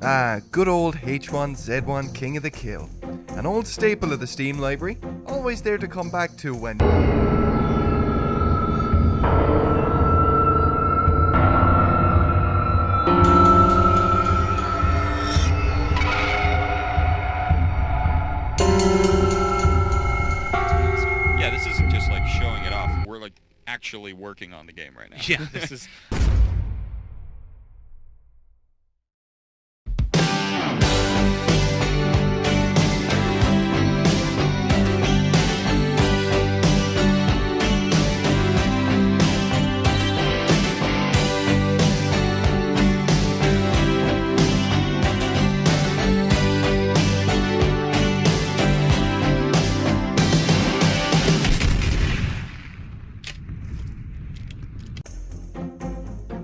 Ah, good old H1Z1 King of the Kill. An old staple of the Steam library, always there to come back to when... Yeah, this isn't just like showing it off. We're like actually working on the game right now. Yeah, this is...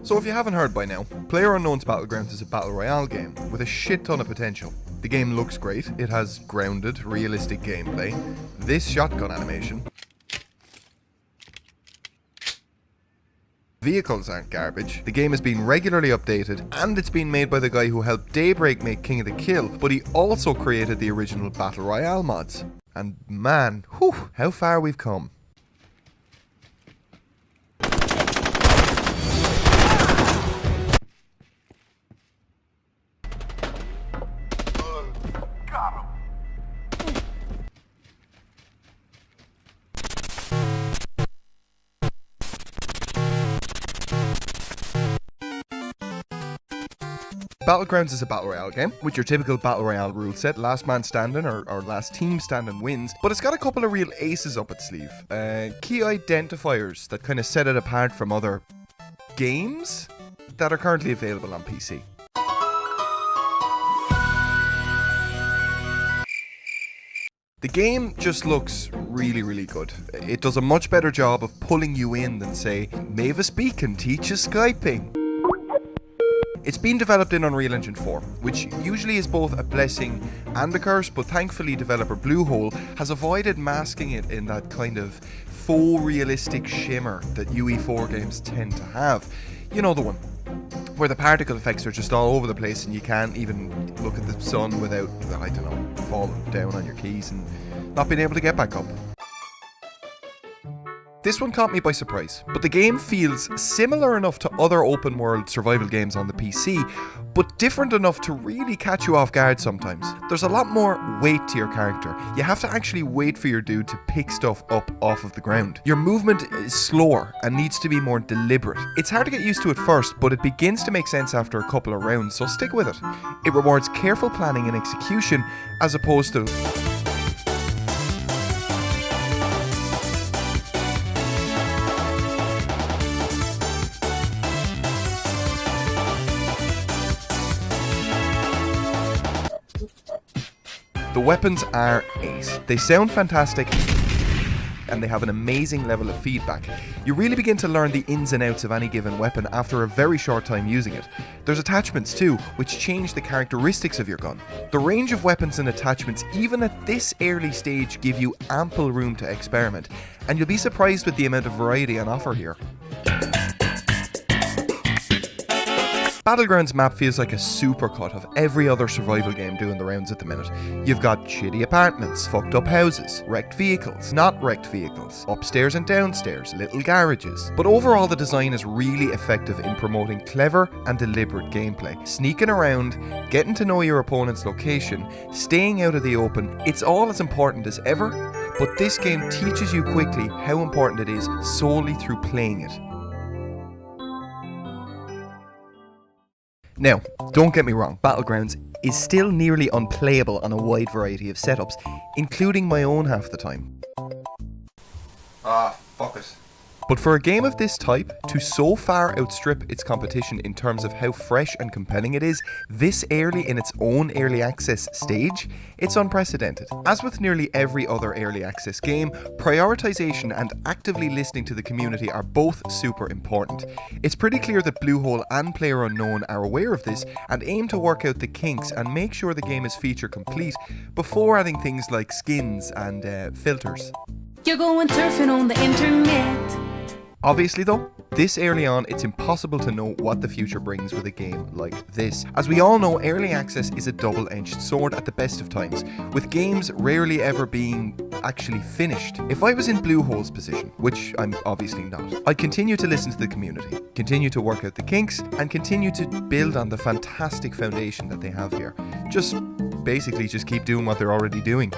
So if you haven't heard by now, PlayerUnknown's Battlegrounds is a battle royale game with a shit ton of potential. The game looks great, it has grounded, realistic gameplay, this shotgun animation, vehicles aren't garbage, the game is being regularly updated, and it's been made by the guy who helped Daybreak make King of the Kill, but he also created the original Battle Royale mods. And man, whew, how far we've come. Battlegrounds is a battle royale game with your typical battle royale rule set, last man standing or last team standing wins, but it's got a couple of real aces up its sleeve. Key identifiers that kind of set it apart from other games that are currently available on PC. The game just looks really, really good. It does a much better job of pulling you in than, say, Mavis Beacon teaches Skyping. It's been developed in Unreal Engine 4, which usually is both a blessing and a curse, but thankfully developer Bluehole has avoided masking it in that kind of faux realistic shimmer that UE4 games tend to have. You know the one, where the particle effects are just all over the place and you can't even look at the sun without, I don't know, falling down on your keys and not being able to get back up. This one caught me by surprise, but the game feels similar enough to other open world survival games on the PC, but different enough to really catch you off guard sometimes. There's a lot more weight to your character. You have to actually wait for your dude to pick stuff up off of the ground. Your movement is slower and needs to be more deliberate. It's hard to get used to at first, but it begins to make sense after a couple of rounds, so stick with it. It rewards careful planning and execution as opposed to the weapons are ace. They sound fantastic and they have an amazing level of feedback. You really begin to learn the ins and outs of any given weapon after a very short time using it. There's attachments too, which change the characteristics of your gun. The range of weapons and attachments, even at this early stage, give you ample room to experiment, and you'll be surprised with the amount of variety on offer here. Battlegrounds map feels like a supercut of every other survival game doing the rounds at the minute. You've got shitty apartments, fucked up houses, wrecked vehicles, not wrecked vehicles, upstairs and downstairs, little garages. But overall the design is really effective in promoting clever and deliberate gameplay. Sneaking around, getting to know your opponent's location, staying out of the open, it's all as important as ever, but this game teaches you quickly how important it is solely through playing it. Now, don't get me wrong, Battlegrounds is still nearly unplayable on a wide variety of setups, including my own half the time. Fuck it. But for a game of this type, to so far outstrip its competition in terms of how fresh and compelling it is, this early in its own early access stage, it's unprecedented. As with nearly every other early access game, prioritization and actively listening to the community are both super important. It's pretty clear that Bluehole and PlayerUnknown are aware of this and aim to work out the kinks and make sure the game is feature complete before adding things like skins and filters. You're going surfing on the internet. Obviously though, this early on, it's impossible to know what the future brings with a game like this. As we all know, early access is a double-edged sword at the best of times, with games rarely ever being actually finished. If I was in Bluehole's position, which I'm obviously not, I'd continue to listen to the community, continue to work out the kinks, and continue to build on the fantastic foundation that they have here. Just basically just keep doing what they're already doing.